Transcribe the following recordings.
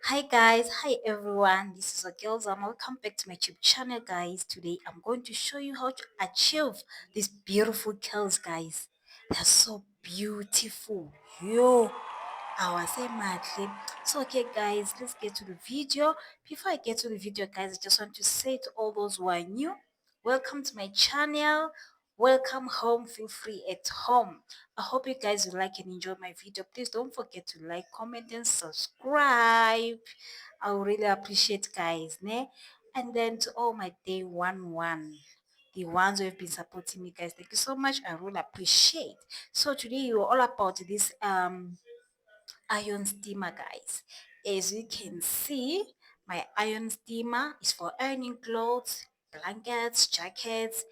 Hi guys, hi everyone. This is Girls and welcome back to my YouTube channel, guys. Today I'm going to show you how to achieve these beautiful curls, guys. They're so beautiful. Yo, I was saying madly. So okay, guys, let's get to the video. Before I get to the video, guys, I just want to say to all those who are new, welcome to my channel. Welcome home. Feel free at home. I hope you guys will like and enjoy my video. Please don't forget to like, comment, and subscribe. I would really appreciate, guys. Ne? And then to all my day 1, the ones who have been supporting me, guys, thank you so much. I really appreciate. So today we're all about this iron steamer, guys. As you can see, my iron steamer is for ironing clothes, blankets, jackets,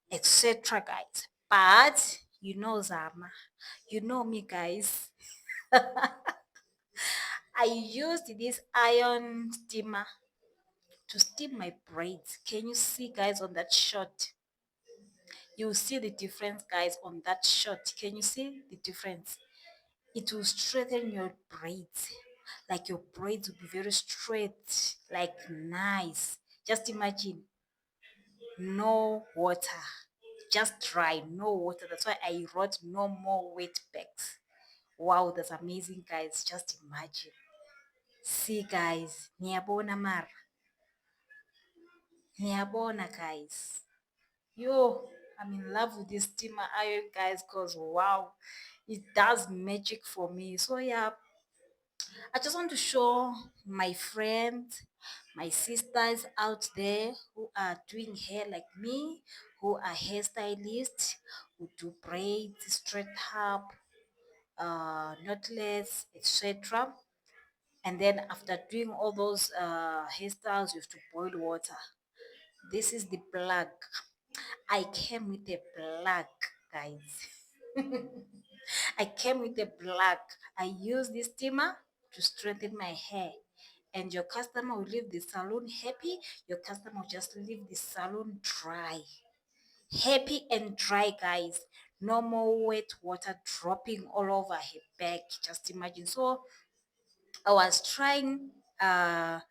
etc., guys. But you know, Zama, you know me, guys. I used this iron steamer to steam my braids. Can you see, guys, on that shot? You will see the difference, guys, on that shot. Can you see the difference? It will straighten your braids. Like your braids will be very straight, like nice. Just imagine, no water, just dry, no water. That's why I wrote no more wet bags. Wow, that's amazing, guys. Just imagine. See, guys, niyabona mara, niyabona, guys. Yo, I'm in love with this steamer iron, guys, because wow, it does magic for me. So yeah, I just want to show my friends, my sisters out there who are doing hair like me, who are hairstylists, who do braids, straight up, knotless, etc. And then after doing all those hairstyles, you have to boil water. This is the plug. I came with a plug, guys. I came with a plug. I use this steamer to strengthen my hair. And your customer will leave the salon happy. Your customer will just leave the salon dry. Happy and dry, guys. No more wet water dropping all over her back. Just imagine. So I was trying to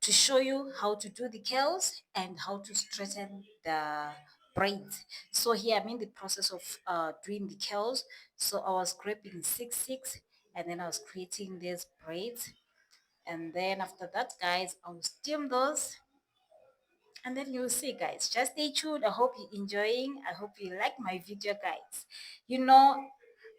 show you how to do the curls and how to straighten the braids. So here I'm in the process of doing the curls. So I was scraping 6 and then I was creating these braids. And then after that, guys, I will steam those and then you'll see, guys. Just stay tuned. I hope you're enjoying. I hope you like my video, guys. You know,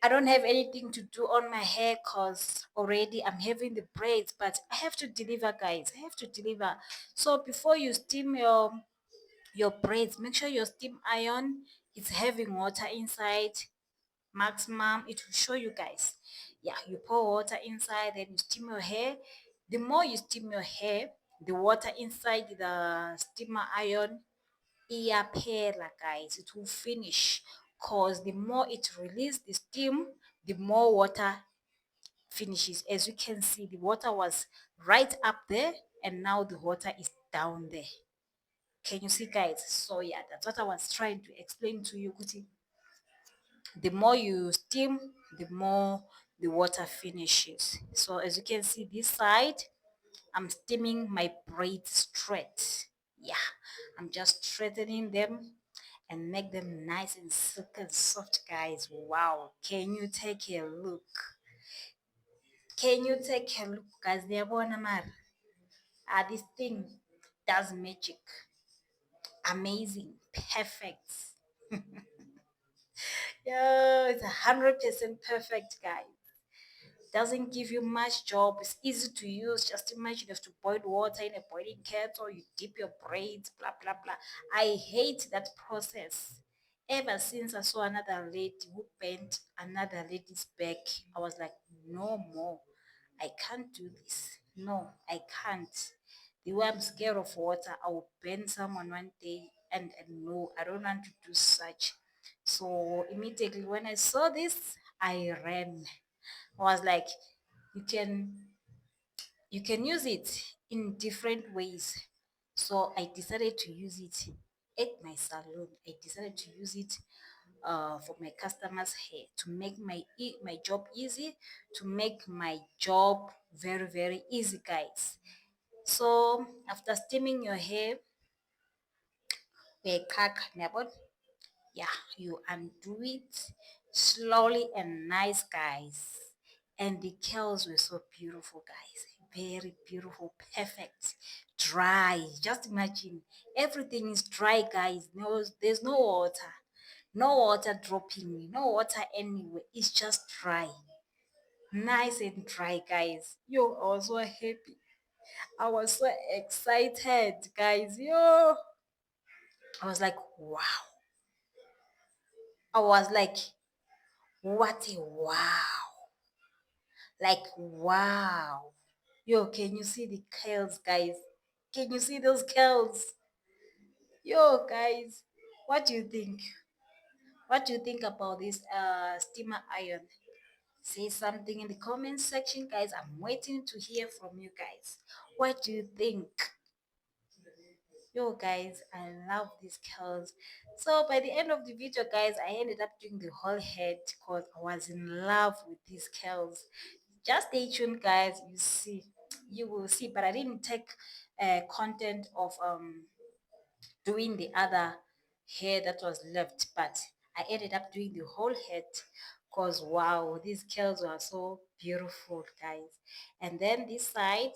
I don't have anything to do on my hair because already I'm having the braids, but I have to deliver, guys. I have to deliver. So before you steam your braids, make sure your steam iron is having water inside. Maximum, it will show you, guys. Yeah, you pour water inside, then you steam your hair. The more you steam your hair, the water inside the steamer iron iyaphela, guys. It will finish because the more it releases the steam, the more water finishes. As you can see, the water was right up there and now the water is down there. Can you see, guys? So yeah, that's what I was trying to explain to you, Kuti. The more you steam, the more the water finishes. So as you can see this side, I'm steaming my braids straight. Yeah, I'm just straightening them and make them nice and silky and soft, guys. Wow, can you take a look? Can you take a look, guys? Niyabona mara? This thing does magic. Amazing, perfect. Yeah, it's 100% perfect, guys. Doesn't give you much job. It's easy to use. Just imagine you have to boil water in a boiling kettle, you dip your braids, blah blah blah. I hate that process. Ever since I saw another lady who bent another lady's back, I was like, no more. I can't do this. No, I can't. The way I'm scared of water, I will bend someone one day, and no, I don't want to do such. So immediately when I saw this, I ran. I was like, you can you can use it in different ways. So I decided to use it at my salon. I decided to use it for my customers' hair, to make my job easy, to make my job very very easy, guys. So after steaming your hair, yeah, you undo it slowly and nice, guys. And the curls were so beautiful, guys. Very beautiful, perfect, dry. Just imagine everything is dry, guys. No, there's no water, no water dropping, no water anywhere. It's just dry, nice and dry, guys. Yo, I was so happy. I was so excited, guys. Yo, I was like, wow. I was like, what a wow. Like, wow. Yo, can you see the curls, guys? Can you see those curls? Yo, guys, what do you think? What do you think about this steamer iron? Say something in the comment section, guys. I'm waiting to hear from you guys. What do you think? Yo, guys, I love these curls. So by the end of the video, guys, I ended up doing the whole head because I was in love with these curls. Just stay tuned, guys. You will see. But I didn't take content of doing the other hair that was left, but I ended up doing the whole head because wow, these curls were so beautiful, guys. And then this side,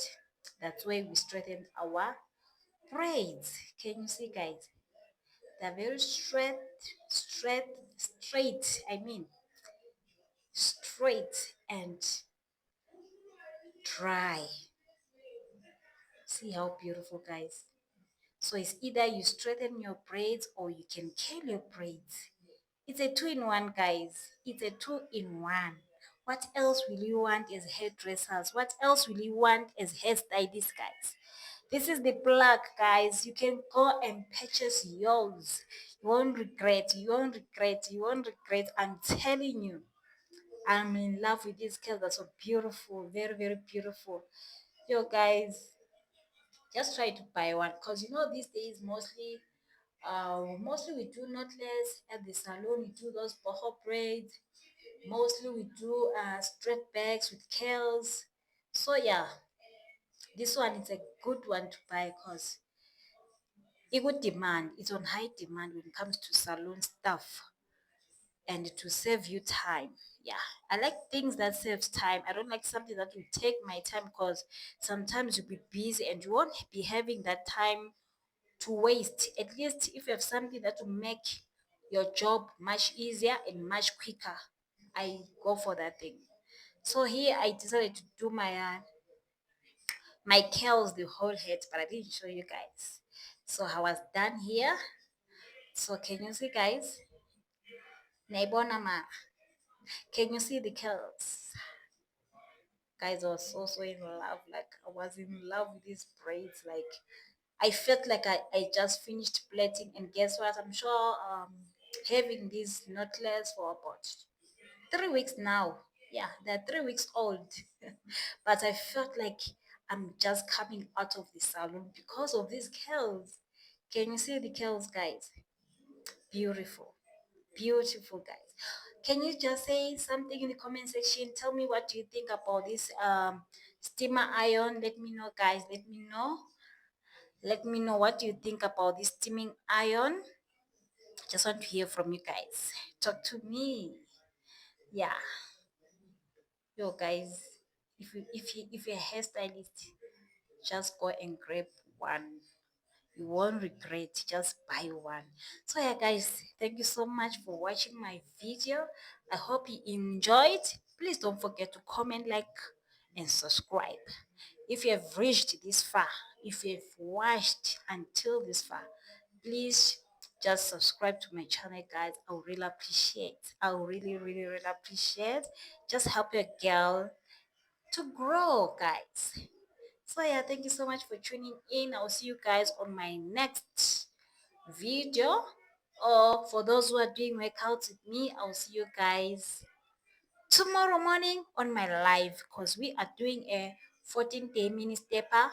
that's where we straightened our braids. Can you see, guys? They're very straight, straight. I mean, straight and dry. See how beautiful, guys. So it's either you straighten your braids or you can curl your braids. It's a two-in-one, guys. It's a two-in-one. What else will you want as hairdressers? What else will you want as hairstylists, guys? This is the plug, guys. You can go and purchase yours. You won't regret. You won't regret. You won't regret. I'm telling you. I'm in love with these curls. They're so beautiful. Very, very beautiful. Yo, guys, just try to buy one because you know these days mostly we do knotless at the salon. We do those boho braids. Mostly we do straight backs with curls. So yeah, this one is a good one to buy because it would demand. It's on high demand when it comes to salon stuff and to save you time. Yeah, I like things that saves time. I don't like something that will take my time because sometimes you'll be busy and you won't be having that time to waste. At least if you have something that will make your job much easier and much quicker, I go for that thing. So here I decided to do my curls the whole head, but I didn't show you guys. So I was done here. So can you see, guys? Naibona ma. Can you see the curls? Guys, I was so in love. Like I was in love with these braids. Like I felt like I just finished plaiting, and guess what? I'm sure having these knotless for about 3 weeks now. Yeah, they're 3 weeks old. But I felt like I'm just coming out of the salon because of these curls. Can you see the curls, guys? Beautiful. Beautiful, guys. Can you just say something in the comment section? Tell me what you think about this steamer iron. Let me know, guys. Let me know. Let me know what you think about this steaming iron. Just want to hear from you guys. Talk to me. Yeah. Yo, guys, if you're a hairstylist, just go and grab one. You won't regret. Just buy one. So yeah, guys, thank you so much for watching my video. I hope you enjoyed. Please don't forget to comment, like, and subscribe. If you have reached this far, if you've watched until this far, please just subscribe to my channel, guys. I would really appreciate. I would really appreciate. Just help your girl to grow, guys. So yeah, thank you so much for tuning in. I'll see you guys on my next video. Or for those who are doing workouts with me, I'll see you guys tomorrow morning on my live because we are doing a 14-day mini stepper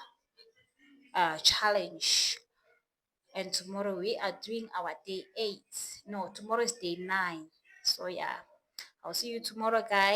challenge. and tomorrow we are doing our day 8. No, tomorrow is day 9. So yeah, I'll see you tomorrow, guys.